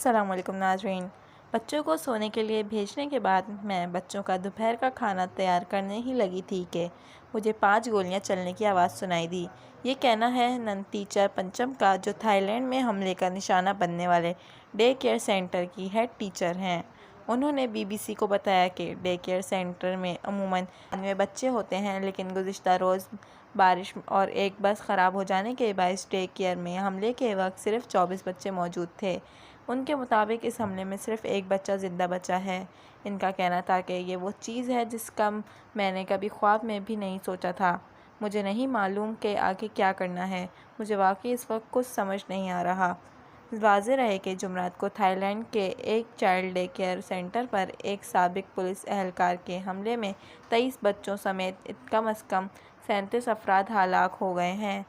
السلام علیکم ناظرین۔ بچوں کو سونے کے لیے بھیجنے کے بعد میں بچوں کا دوپہر کا کھانا تیار کرنے ہی لگی تھی کہ مجھے 5 گولیاں چلنے کی آواز سنائی دی۔ یہ کہنا ہے نن ٹیچر پنچم کا، جو تھائی لینڈ میں حملے کا نشانہ بننے والے ڈے کیئر سینٹر کی ہیڈ ٹیچر ہیں۔ انہوں نے بی بی سی کو بتایا کہ ڈے کیئر سینٹر میں عموماً 92 بچے ہوتے ہیں، لیکن گزشتہ روز بارش اور ایک بس خراب ہو جانے کے باعث ڈے کیئر میں حملے کے وقت صرف 24 بچے موجود تھے۔ ان کے مطابق اس حملے میں صرف ایک بچہ زندہ بچا ہے۔ ان کا کہنا تھا کہ یہ وہ چیز ہے جس کا میں نے کبھی خواب میں بھی نہیں سوچا تھا۔ مجھے نہیں معلوم کہ آگے کیا کرنا ہے۔ مجھے واقعی اس وقت کچھ سمجھ نہیں آ رہا۔ واضح رہے کہ جمعرات کو تھائی لینڈ کے ایک چائلڈ ڈے کیئر سینٹر پر ایک سابق پولیس اہلکار کے حملے میں 23 بچوں سمیت کم از کم 37 افراد ہلاک ہو گئے ہیں۔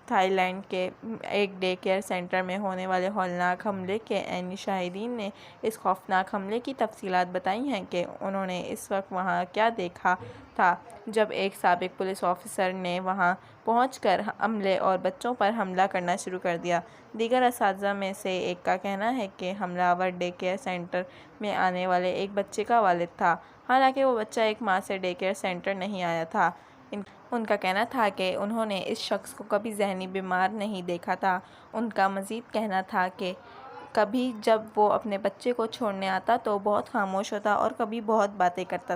تھائی لینڈ کے ایک ڈے کیئر سینٹر میں ہونے والے ہولناک حملے کے عینی شاہدین نے اس خوفناک حملے کی تفصیلات بتائی ہیں کہ انہوں نے اس وقت وہاں کیا دیکھا تھا جب ایک سابق پولیس آفیسر نے وہاں پہنچ کر عملے اور بچوں پر حملہ کرنا شروع کر دیا۔ دیگر اساتذہ میں سے ایک کا کہنا ہے کہ حملہ آور ڈے کیئر سینٹر میں آنے والے ایک بچے کا والد تھا، حالانکہ وہ بچہ ایک ماہ سے ڈے کیئر سینٹر نہیں آیا تھا۔ ان کا کہنا تھا کہ انہوں نے اس شخص کو کبھی ذہنی بیمار نہیں دیکھا تھا۔ ان کا مزید کہنا تھا کہ کبھی جب وہ اپنے بچے کو چھوڑنے آتا تو بہت خاموش ہوتا اور کبھی بہت باتیں کرتا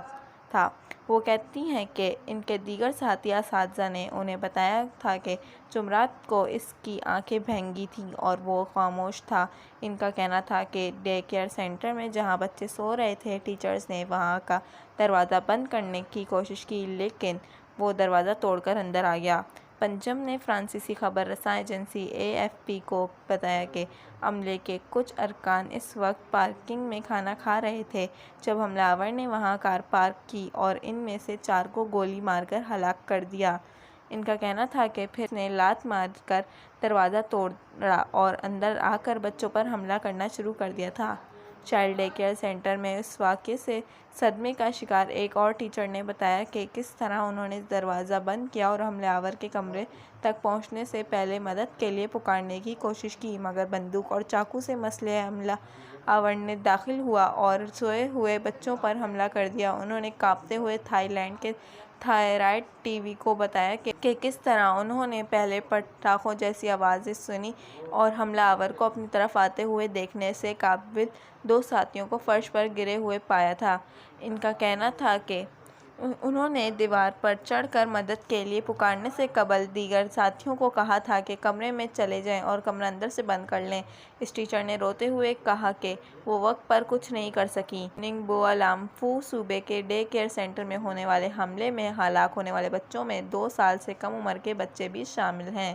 تھا۔ وہ کہتی ہیں کہ ان کے دیگر ساتھی اساتذہ نے انہیں بتایا تھا کہ جمعرات کو اس کی آنکھیں بھینگی تھیں اور وہ خاموش تھا۔ ان کا کہنا تھا کہ ڈے کیئر سینٹر میں جہاں بچے سو رہے تھے، ٹیچرز نے وہاں کا دروازہ بند کرنے کی کوشش کی، لیکن وہ دروازہ توڑ کر اندر آ گیا۔ پنچم نے فرانسیسی خبر رساں ایجنسی اے ایف پی کو بتایا کہ عملے کے کچھ ارکان اس وقت پارکنگ میں کھانا کھا رہے تھے جب حملہ آور نے وہاں کار پارک کی اور ان میں سے 4 کو گولی مار کر ہلاک کر دیا۔ ان کا کہنا تھا کہ پھر اس نے لات مار کر دروازہ توڑا اور اندر آ کر بچوں پر حملہ کرنا شروع کر دیا تھا۔ چائلڈ ڈے کیئر سینٹر میں اس واقعے سے صدمے کا شکار ایک اور ٹیچر نے بتایا کہ کس طرح انہوں نے دروازہ بند کیا اور حملہ آور کے کمرے تک پہنچنے سے پہلے مدد کے لیے پکارنے کی کوشش کی، مگر بندوق اور چاقو سے مسلح حملہ آور نے داخل ہوا اور سوئے ہوئے بچوں پر حملہ کر دیا۔ انہوں نے کانپتے ہوئے تھائی لینڈ کے تھائرائٹ ٹی وی کو بتایا کہ کس طرح انہوں نے پہلے پٹاخوں جیسی آوازیں سنیں اور حملہ آور کو اپنی طرف آتے ہوئے دیکھنے سے قابل 2 ساتھیوں کو فرش پر گرے ہوئے پایا تھا۔ ان کا کہنا تھا کہ انہوں نے دیوار پر چڑھ کر مدد کے لیے پکارنے سے قبل دیگر ساتھیوں کو کہا تھا کہ کمرے میں چلے جائیں اور کمرہ اندر سے بند کر لیں۔ اس ٹیچر نے روتے ہوئے کہا کہ وہ وقت پر کچھ نہیں کر سکیں۔ ننگبو لامپھو صوبے کے ڈے کیئر سینٹر میں ہونے والے حملے میں ہلاک ہونے والے بچوں میں 2 سال سے کم عمر کے بچے بھی شامل ہیں۔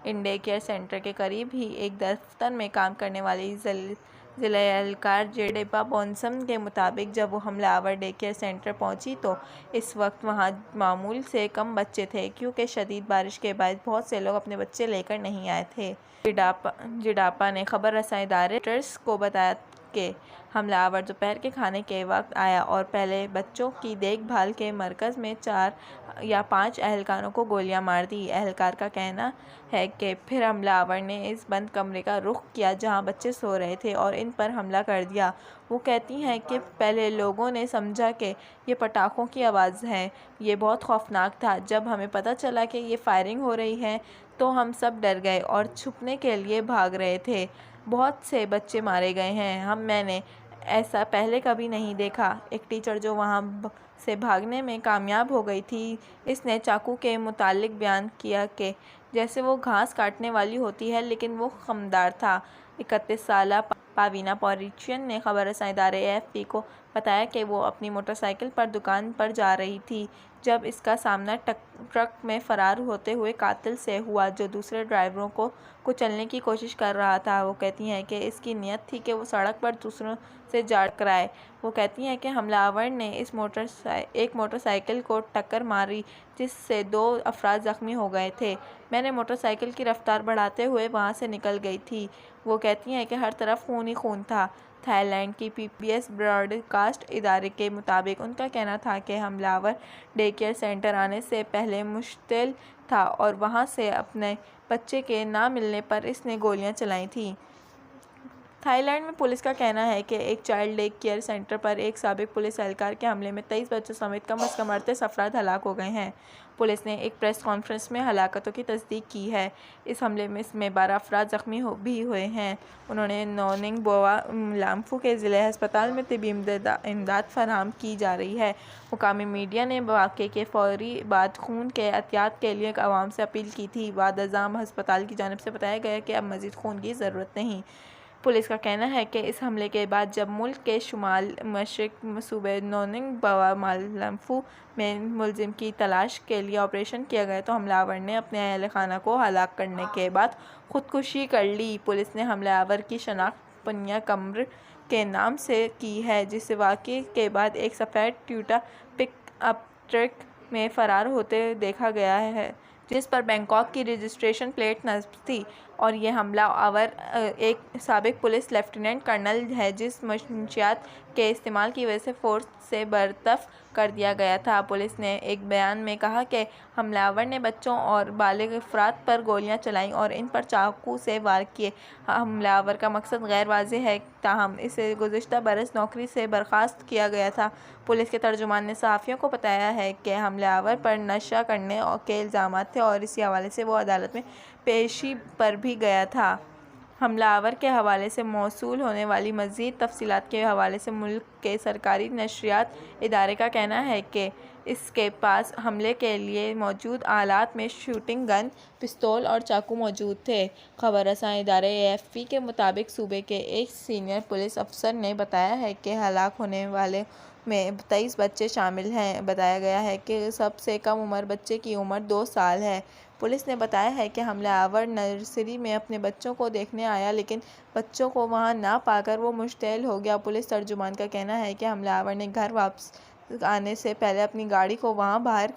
ان ڈے کیئر سینٹر کے قریب ہی ایک دفتر میں کام کرنے والی ضلعی اہلکار جیڈیپا بونسم کے مطابق جب وہ حملہ آور ڈے کیئر سینٹر پہنچی تو اس وقت وہاں معمول سے کم بچے تھے، کیونکہ شدید بارش کے باعث بہت سے لوگ اپنے بچے لے کر نہیں آئے تھے۔ جیڈاپا نے خبر رساں ادارے روئٹرز کو بتایا کہ حملہ آور دوپہر کے کھانے کے وقت آیا اور پہلے بچوں کی دیکھ بھال کے مرکز میں 4 یا 5 اہلکاروں کو گولیاں مار دیں۔ اہلکار کا کہنا ہے کہ پھر حملہ آور نے اس بند کمرے کا رخ کیا جہاں بچے سو رہے تھے اور ان پر حملہ کر دیا۔ وہ کہتی ہیں کہ پہلے لوگوں نے سمجھا کہ یہ پٹاخوں کی آواز ہے۔ یہ بہت خوفناک تھا۔ جب ہمیں پتہ چلا کہ یہ فائرنگ ہو رہی ہے تو ہم سب ڈر گئے اور چھپنے کے لیے بھاگ رہے تھے۔ بہت سے بچے مارے گئے ہیں۔ میں نے ایسا پہلے کبھی نہیں دیکھا۔ ایک ٹیچر جو وہاں سے بھاگنے میں کامیاب ہو گئی تھی، اس نے چاقو کے متعلق بیان کیا کہ جیسے وہ گھاس کاٹنے والی ہوتی ہے، لیکن وہ خمدار تھا۔ 31 سالہ پاوینا پوریچین نے خبر رساں ادارے اے ایف پی کو بتایا کہ وہ اپنی موٹر سائیکل پر دکان پر جا رہی تھی جب اس کا سامنا ٹرک میں فرار ہوتے ہوئے قاتل سے ہوا جو دوسرے ڈرائیوروں کو کچلنے کی کوشش کر رہا تھا۔ وہ کہتی ہیں کہ اس کی نیت تھی کہ وہ سڑک پر دوسروں سے جا ٹکرائے۔ وہ کہتی ہیں کہ حملہ آور نے ایک موٹر سائیکل کو ٹکر ماری جس سے 2 افراد زخمی ہو گئے تھے۔ میں نے موٹر سائیکل کی رفتار بڑھاتے ہوئے وہاں سے نکل گئی تھی۔ وہ کہتی ہیں کہ ہر طرف خون ہی خون تھا۔ تھائی لینڈ کی پی بی ایس براڈ کاسٹ ادارے کے مطابق ان کا کہنا تھا کہ حملہ آور ڈے کیئر سینٹر آنے سے پہلے مشتعل تھا اور وہاں سے اپنے بچے کے نہ ملنے پر اس نے گولیاں چلائی تھیں۔ تھائی لینڈ میں پولیس کا کہنا ہے کہ ایک چائلڈ ڈے کیئر سینٹر پر ایک سابق پولیس اہلکار کے حملے میں 23 بچوں سمیت کم از کم 38 افراد ہلاک ہو گئے ہیں۔ پولیس نے ایک پریس کانفرنس میں ہلاکتوں کی تصدیق کی ہے۔ اس حملے میں 12 افراد زخمی بھی ہوئے ہیں۔ انہوں نے نوننگ بوا لامفو کے ضلعی ہسپتال میں طبی امداد فراہم کی جا رہی ہے۔ مقامی میڈیا نے واقعے کے فوری بعد خون کے عطیات کے لیے عوام سے اپیل کی تھی۔ بعد ازاں ہسپتال کی جانب سے بتایا گیا کہ اب مزید خون کی ضرورت نہیں۔ پولیس کا کہنا ہے کہ اس حملے کے بعد جب ملک کے شمال مشرق صوبے نوننگ بوا لامفو میں ملزم کی تلاش کے لیے آپریشن کیا گیا تو حملہ آور نے اپنے اہل خانہ کو ہلاک کرنے کے بعد خودکشی کر لی۔ پولیس نے حملہ آور کی شناخت پنیا کمر کے نام سے کی ہے، جسے واقعے کے بعد ایک سفید ٹویوٹا پک اپ ٹرک میں فرار ہوتے دیکھا گیا ہے، جس پر بینکاک کی رجسٹریشن پلیٹ نصب تھی، اور یہ حملہ آور ایک سابق پولیس لیفٹیننٹ کرنل ہے جس منشیات کے استعمال کی وجہ سے فورس سے برطرف کر دیا گیا تھا۔ پولیس نے ایک بیان میں کہا کہ حملہ آور نے بچوں اور بالغ افراد پر گولیاں چلائیں اور ان پر چاقو سے وار کیے۔ حملہ آور کا مقصد غیر واضح ہے، تاہم اسے گزشتہ برس نوکری سے برخاست کیا گیا تھا۔ پولیس کے ترجمان نے صحافیوں کو بتایا ہے کہ حملہ آور پر نشہ کرنے کے الزامات تھے اور اسی حوالے سے وہ عدالت میں پیشی پر بھی گیا تھا۔ حملہ آور کے حوالے سے موصول ہونے والی مزید تفصیلات کے حوالے سے ملک کے سرکاری نشریات ادارے کا کہنا ہے کہ اس کے پاس حملے کے لیے موجود آلات میں شوٹنگ گن، پستول اور چاقو موجود تھے۔ خبر رساں ادارے AFP کے مطابق صوبے کے ایک سینئر پولیس افسر نے بتایا ہے کہ ہلاک ہونے والوں میں 23 بچے شامل ہیں۔ بتایا گیا ہے کہ سب سے کم عمر بچے کی عمر 2 سال ہے۔ پولیس نے بتایا ہے کہ حملہ آور نرسری میں اپنے بچوں کو دیکھنے آیا، لیکن بچوں کو وہاں نہ پا کر وہ مشتعل ہو گیا۔ پولیس ترجمان کا کہنا ہے کہ حملہ آور نے گھر واپس آنے سے پہلے اپنی گاڑی کو وہاں باہر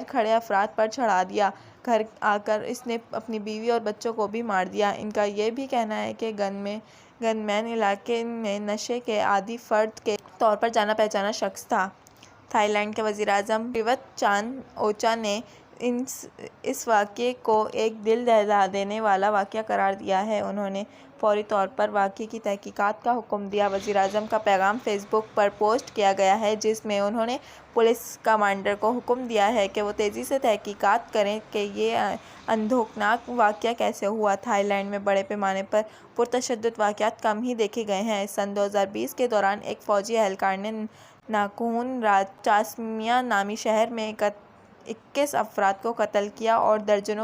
کھڑے افراد پر چڑھا دیا۔ گھر آ کر اس نے اپنی بیوی اور بچوں کو بھی مار دیا۔ ان کا یہ بھی کہنا ہے کہ گن مین علاقے میں نشے کے عادی فرد کے طور پر جانا پہچانا شخص تھا۔ تھائی لینڈ کے وزیر اعظم پریوت چان اوچا نے اس واقعے کو ایک دل دہلا دینے والا واقعہ قرار دیا ہے۔ انہوں نے فوری طور پر واقعے کی تحقیقات کا حکم دیا۔ وزیر اعظم کا پیغام فیس بک پر پوسٹ کیا گیا ہے، جس میں انہوں نے پولیس کمانڈر کو حکم دیا ہے کہ وہ تیزی سے تحقیقات کریں کہ یہ اندوہناک واقعہ کیسے ہوا۔ تھائی لینڈ میں بڑے پیمانے پر پرتشدد واقعات کم ہی دیکھے گئے ہیں۔ سن 2020 کے دوران ایک فوجی اہلکار نے ناکون چاسمیا نامی شہر میں 21 افراد کو قتل کیا اور درجنوں